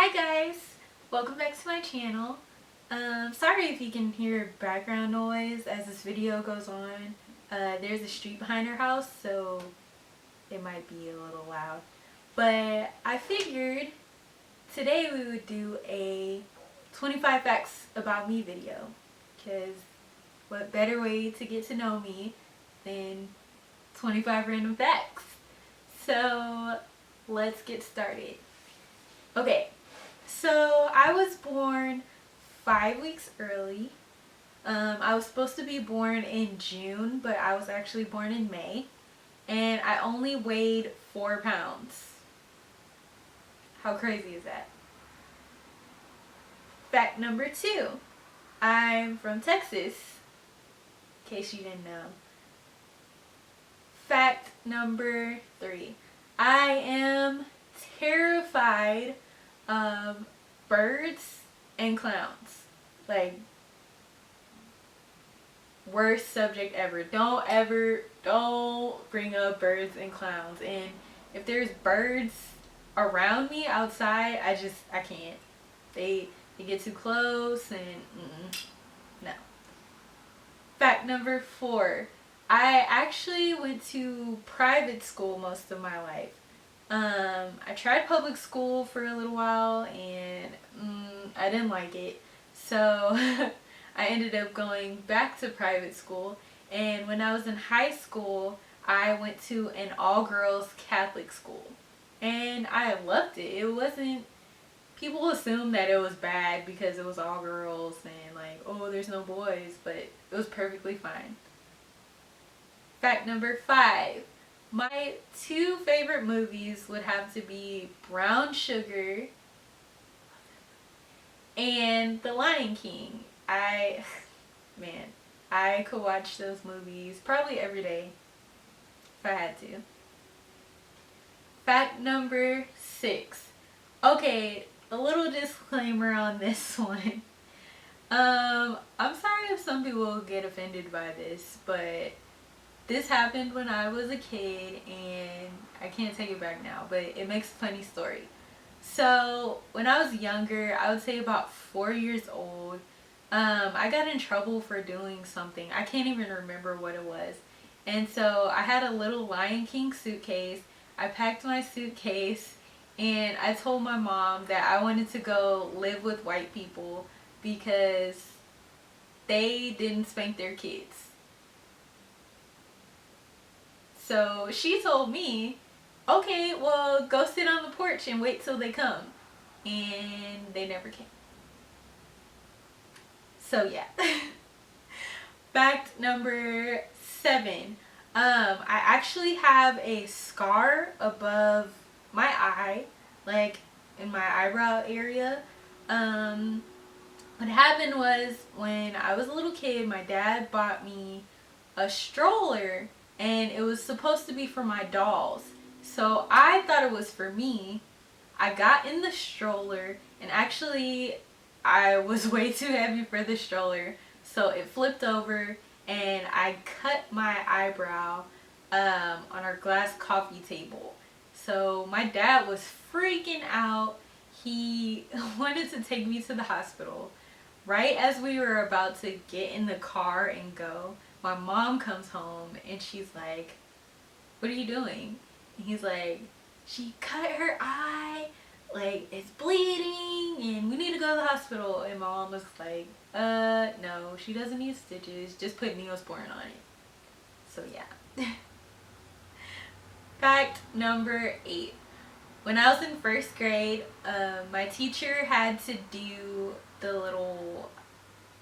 Hi guys, welcome back to my channel. Sorry if you can hear background noise as this video goes on. There's a street behind our house, so it might be a little loud. But I figured today we would do a 25 facts about me video, because what better way to get to know me than 25 random facts. So let's get started. Okay. So I was born 5 weeks early. I was supposed to be born in June, but I was actually born in May. And I only weighed 4 pounds. How crazy is that? Fact number 2. I'm from Texas, in case you didn't know. Fact number 3. I am terrified of birds and clowns. Like, worst subject ever. Don't bring up birds and clowns. And if there's birds around me outside, I can't. They get too close and no. Fact number 4. I actually went to private school most of my life. I tried public school for a little while and I didn't like it. So I ended up going back to private school. And when I was in high school, I went to an all-girls Catholic school. And I loved it. It wasn't, people assumed that it was bad because it was all girls and like, oh, there's no boys, but it was perfectly fine. Fact number 5. My 2 favorite movies would have to be Brown Sugar and The Lion King. I could watch those movies probably every day if I had to. Fact number 6. Okay, a little disclaimer on this one. I'm sorry if some people will get offended by this, but this happened when I was a kid and I can't take it back now, but it makes a funny story. So when I was younger, I would say about 4 years old, I got in trouble for doing something. I can't even remember what it was. And so I had a little Lion King suitcase. I packed my suitcase and I told my mom that I wanted to go live with white people because they didn't spank their kids. So she told me, okay, well, go sit on the porch and wait till they come. And they never came. So yeah. Fact number 7. I actually have a scar above my eye, like in my eyebrow area. What happened was when I was a little kid, my dad bought me a stroller and it was supposed to be for my dolls. So I thought it was for me. I got in the stroller and actually I was way too heavy for the stroller. So it flipped over and I cut my eyebrow on our glass coffee table. So my dad was freaking out. He wanted to take me to the hospital. Right as we were about to get in the car and go, my mom comes home and she's like, what are you doing? And he's like, she cut her eye, like it's bleeding and we need to go to the hospital. And my mom was like, no, she doesn't need stitches, just put Neosporin on it. So yeah. Fact number 8. When I was in 1st grade, my teacher had to do the little,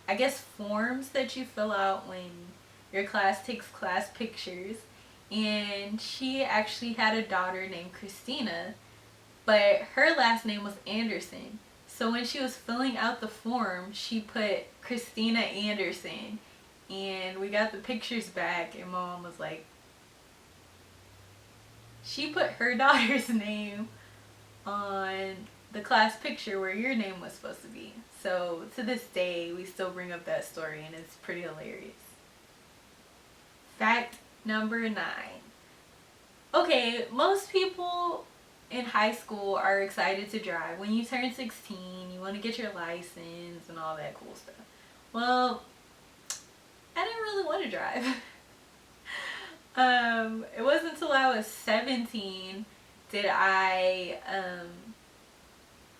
I guess, forms that you fill out when your class takes class pictures. And she actually had a daughter named Christina, but her last name was Anderson. So when she was filling out the form, she put Christina Anderson. And we got the pictures back and mom was like, she put her daughter's name on the class picture where your name was supposed to be. So to this day, we still bring up that story and it's pretty hilarious. Fact number 9. Okay, most people in high school are excited to drive. When you turn 16, you want to get your license and all that cool stuff. Well, I didn't really want to drive. It wasn't until I was 17 did I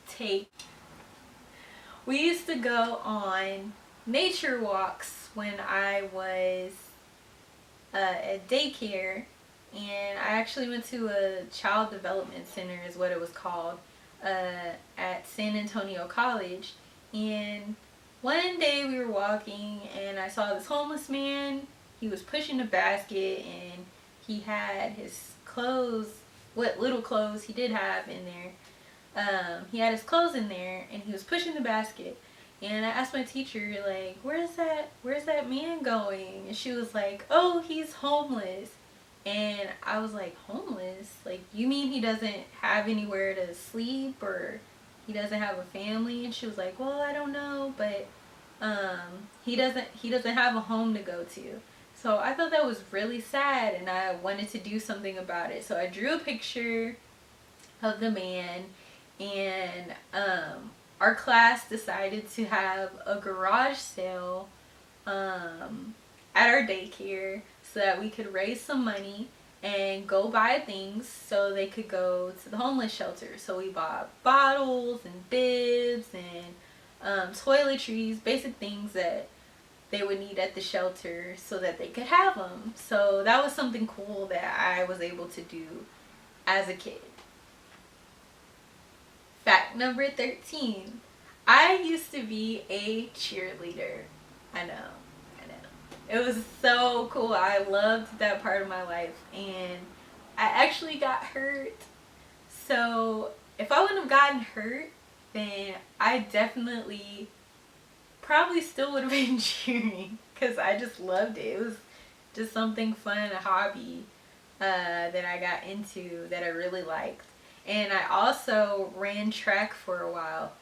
take. We used to go on nature walks when I was at daycare, and I actually went to a child development center is what it was called, at San Antonio College. And one day we were walking and I saw this homeless man. He was pushing a basket and he had his clothes, what little clothes he did have in there. He had his clothes in there and he was pushing the basket. And I asked my teacher, like, where's that man going? And she was like, oh, he's homeless. And I was like, homeless? Like, you mean he doesn't have anywhere to sleep, or he doesn't have a family? And she was like, well, I don't know, but he doesn't have a home to go to. So I thought that was really sad and I wanted to do something about it. So I drew a picture of the man, and our class decided to have a garage sale at our daycare so that we could raise some money and go buy things so they could go to the homeless shelter. So we bought bottles and bibs and toiletries, basic things that they would need at the shelter so that they could have them. So that was something cool that I was able to do as a kid. Fact number 13. I used to be a cheerleader. I know. It was so cool. I loved that part of my life, and I actually got hurt. So if I wouldn't have gotten hurt, then I definitely probably still would have been cheering, because I just loved it. It was just something fun, a hobby that I got into that I really liked. And I also ran track for a while.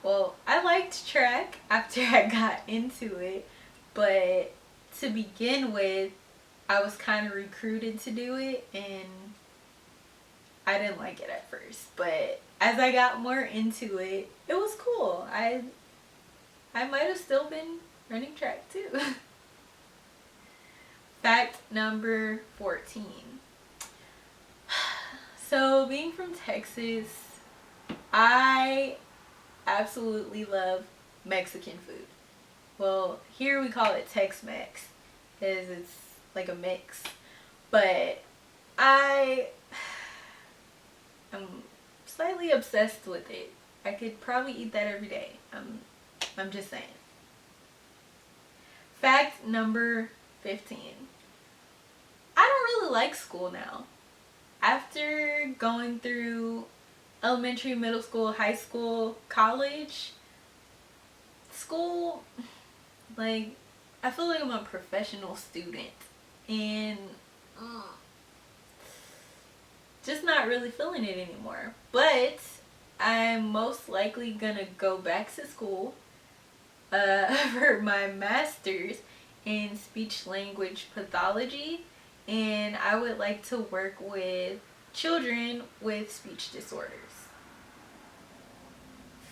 Well, I liked track after I got into it, but to begin with, I was kind of recruited to do it, and I didn't like it at first. But as I got more into it, it was cool. I might have still been running track too. Fact number 14. So, being from Texas, I absolutely love Mexican food. Well, here we call it Tex-Mex because it's like a mix. But I'm slightly obsessed with it. I could probably eat that every day. I'm just saying. Fact number 15. I don't really like school now. After going through elementary, middle school, high school, college, school, like, I feel like I'm a professional student, and just not really feeling it anymore. But I'm most likely gonna go back to school for my master's in speech language pathology, and I would like to work with children with speech disorders.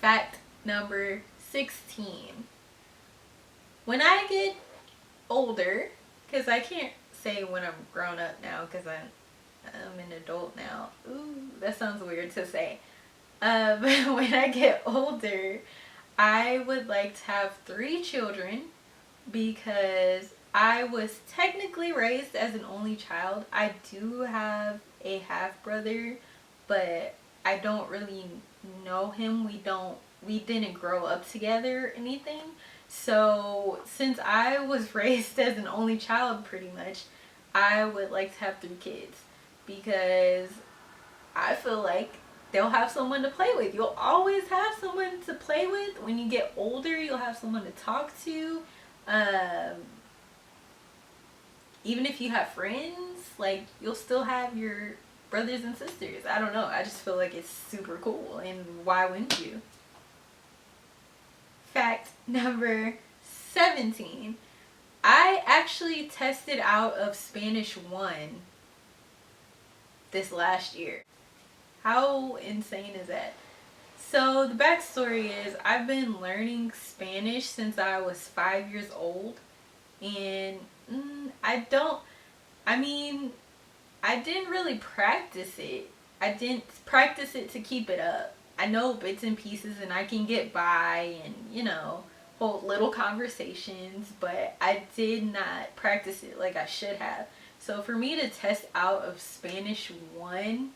Fact number 16. When I get older, because I can't say when I'm grown up now because I'm an adult now. Ooh, that sounds weird to say. When I get older, I would like to have 3 children because I was technically raised as an only child. I do have a half brother, but I don't really know him. We didn't grow up together or anything. So since I was raised as an only child pretty much, I would like to have 3 kids because I feel like they'll have someone to play with. You'll always have someone to play with. When you get older, you'll have someone to talk to. Even if you have friends, like, you'll still have your brothers and sisters. I don't know. I just feel like it's super cool, and why wouldn't you? Fact number 17. I actually tested out of Spanish 1 this last year. How insane is that? So the backstory is I've been learning Spanish since I was 5 years old, and I don't. I mean, I didn't really practice it. I didn't practice it to keep it up. I know bits and pieces, and I can get by, and hold little conversations, but I did not practice it like I should have. So for me to test out of Spanish 1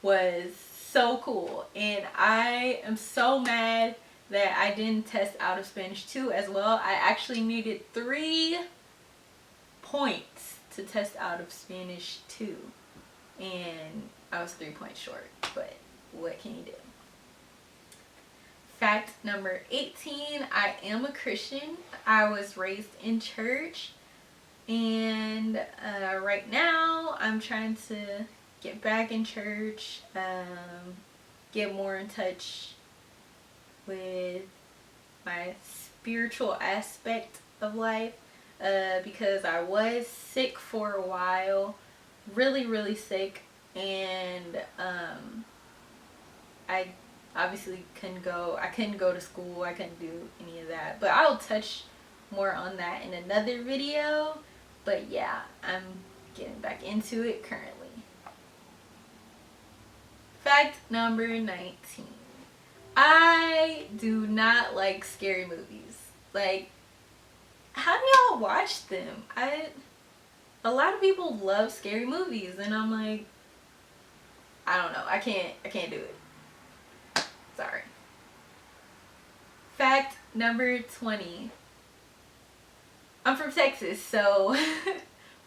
was so cool, and I am so mad that I didn't test out of Spanish 2 as well. I actually needed 3 points to test out of Spanish 2, and I was 3 points short, but what can you do? Fact number 18, I am a Christian. I was raised in church, and right now I'm trying to get back in church, get more in touch with my spiritual aspect of life, because I was sick for a while, really, really sick, and I obviously I couldn't go to school, I couldn't do any of that, but I'll touch more on that in another video. But yeah, I'm getting back into it currently. Fact number 19. I do not like scary movies. Like, how do y'all watch them? A lot of people love scary movies, and I'm like, I don't know. I can't do it. Sorry. Fact number 20. I'm from Texas, so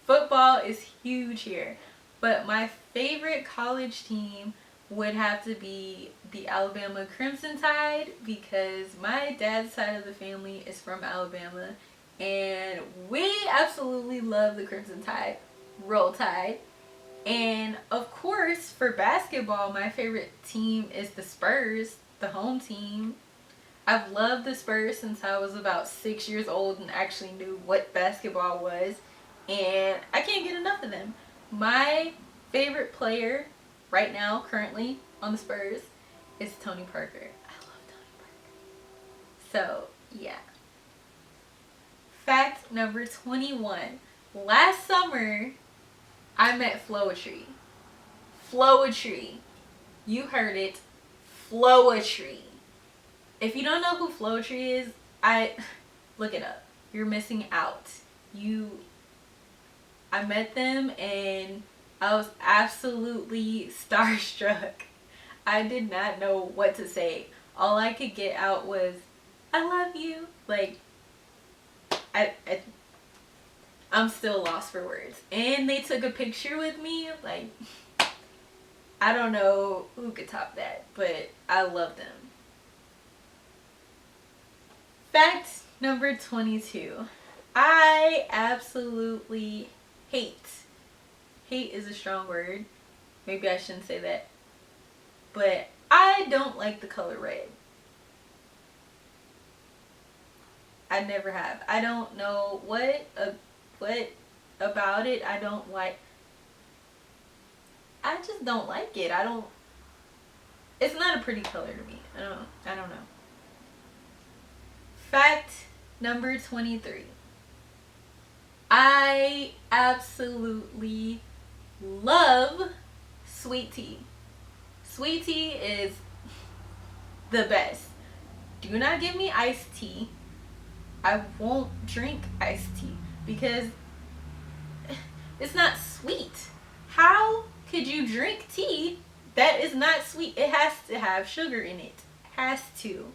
football is huge here. But my favorite college team would have to be the Alabama Crimson Tide, because my dad's side of the family is from Alabama, and we absolutely love the Crimson Tide. Roll Tide. And of course, for basketball, my favorite team is the Spurs, the home team. I've loved the Spurs since I was about 6 years old and actually knew what basketball was, and I can't get enough of them. My favorite player right now, currently on the Spurs, is Tony Parker. I love Tony Parker. So, yeah. Fact number 21. Last summer, I met Floetry. Floetry. You heard it. Floetry. If you don't know who Floetry is, look it up. You're missing out. I met them and I was absolutely starstruck. I did not know what to say. All I could get out was, I love you. Like, I'm still lost for words. And they took a picture with me. Like, I don't know who could top that, but I love them. Fact number 22. I absolutely hate is a strong word. Maybe I shouldn't say that. But I don't like the color red. I never have. I don't know what about it I don't like. I just don't like it. It's not a pretty color to me. I don't know. Fact number 23. I absolutely love sweet tea. Sweet tea is the best. Do not give me iced tea. I won't drink iced tea because it's not sweet. How could you drink tea that is not sweet? It has to have sugar in it. Has to.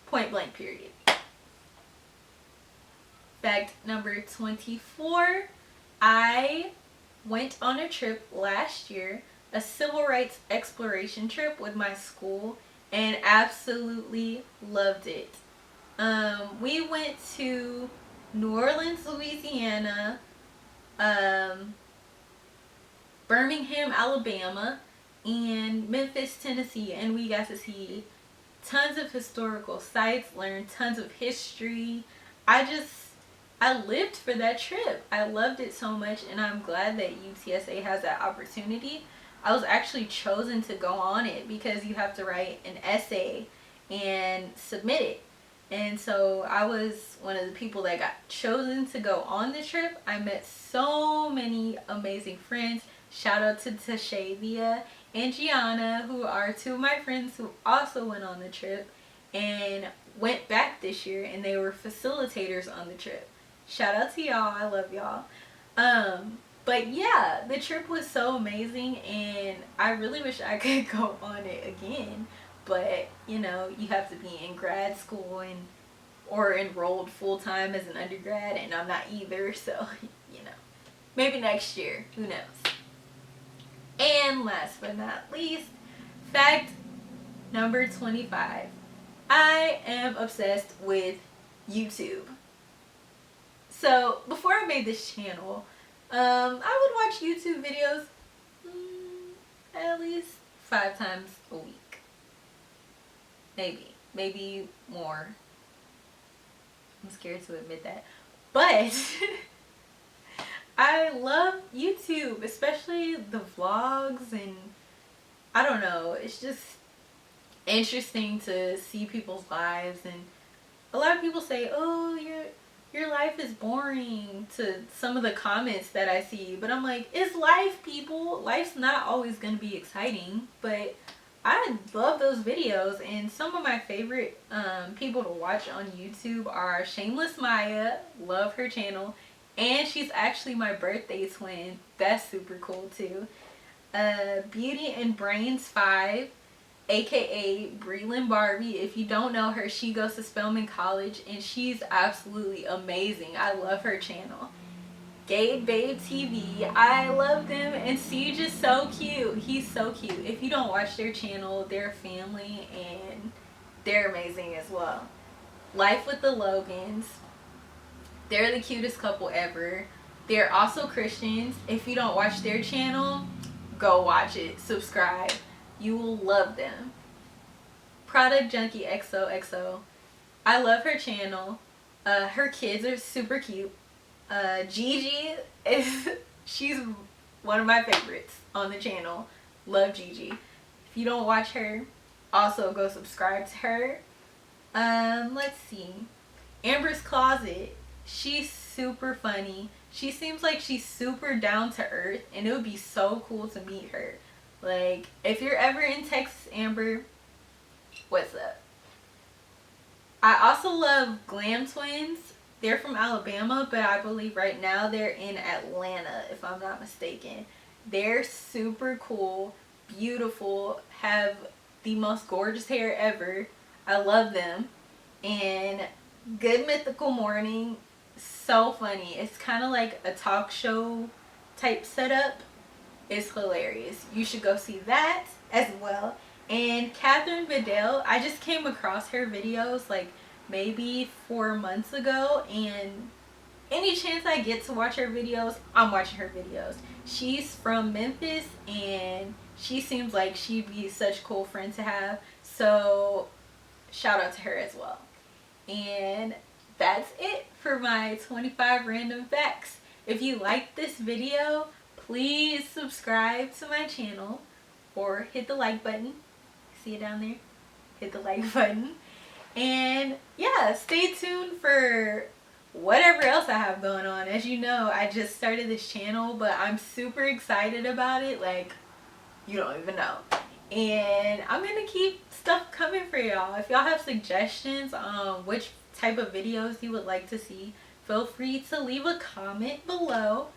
Point blank, period. Fact number 24. I went on a trip last year, a civil rights exploration trip with my school, and absolutely loved it. We went to New Orleans, Louisiana, Birmingham, Alabama, and Memphis, Tennessee, and we got to see tons of historical sites, learned tons of history. I lived for that trip. I loved it so much, and I'm glad that UTSA has that opportunity. I was actually chosen to go on it because you have to write an essay and submit it. And so I was one of the people that got chosen to go on the trip. I met so many amazing friends. Shout out to Tashavia and Gianna, who are two of my friends who also went on the trip and went back this year, and they were facilitators on the trip. Shout out to y'all. I love y'all. But yeah, the trip was so amazing, and I really wish I could go on it again. But you know, you have to be in grad school and or enrolled full time as an undergrad, and I'm not either. So you know, maybe next year. Who knows? And last but not least, fact number 25. I am obsessed with YouTube. So before I made this channel, I would watch YouTube videos at least 5 times a week. Maybe more. I'm scared to admit that. But I love YouTube, especially the vlogs, and I don't know, it's just interesting to see people's lives. And a lot of people say, oh, your life is boring, to some of the comments that I see, but I'm like, it's life, people. Life's not always going to be exciting, but I love those videos. And some of my favorite people to watch on YouTube are Shameless Maya, love her channel, and she's actually my birthday twin. That's super cool too. Beauty and Brains 5, aka Breland Barbie. If you don't know her, she goes to Spelman College and she's absolutely amazing. I love her channel. GabebabeTV, I love them, and Siege is so cute. He's so cute. If you don't watch their channel, they're family and they're amazing as well. Life with the Logans, they're the cutest couple ever. They're also Christians. If you don't watch their channel, go watch it. Subscribe. You will love them. Product Junkie XOXO. I love her channel. Her kids are super cute. Gigi she's one of my favorites on the channel. Love Gigi. If you don't watch her, also go subscribe to her. Let's see. Amber's Closet. She's super funny. She seems like she's super down to earth, and it would be so cool to meet her. Like, if you're ever in Texas, Amber, what's up? I also love Glam Twins. They're from Alabama, but I believe right now they're in Atlanta, if I'm not mistaken. They're super cool, beautiful, have the most gorgeous hair ever. I love them. And Good Mythical Morning, so funny. It's kind of like a talk show type setup. It's hilarious. You should go see that as well. And Kathryn Bedell, I just came across her videos like maybe 4 months ago, and any chance I get to watch her videos, I'm watching her videos. She's from Memphis, and she seems like she'd be such a cool friend to have, so shout out to her as well. And that's it for my 25 random facts. If you liked this video, please subscribe to my channel or hit the like button. See it down there? Hit the like button. And yeah, stay tuned for whatever else I have going on. As you know, I just started this channel, but I'm super excited about it. Like, you don't even know. And I'm gonna keep stuff coming for y'all. If y'all have suggestions on which type of videos you would like to see, feel free to leave a comment below.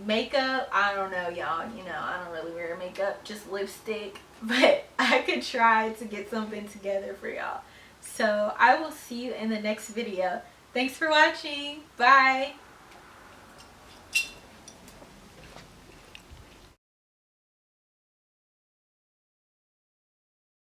Makeup, I don't know, y'all. You know, I don't really wear makeup, just lipstick. But I could try to get something together for y'all. So I will see you in the next video. Thanks for watching. Bye.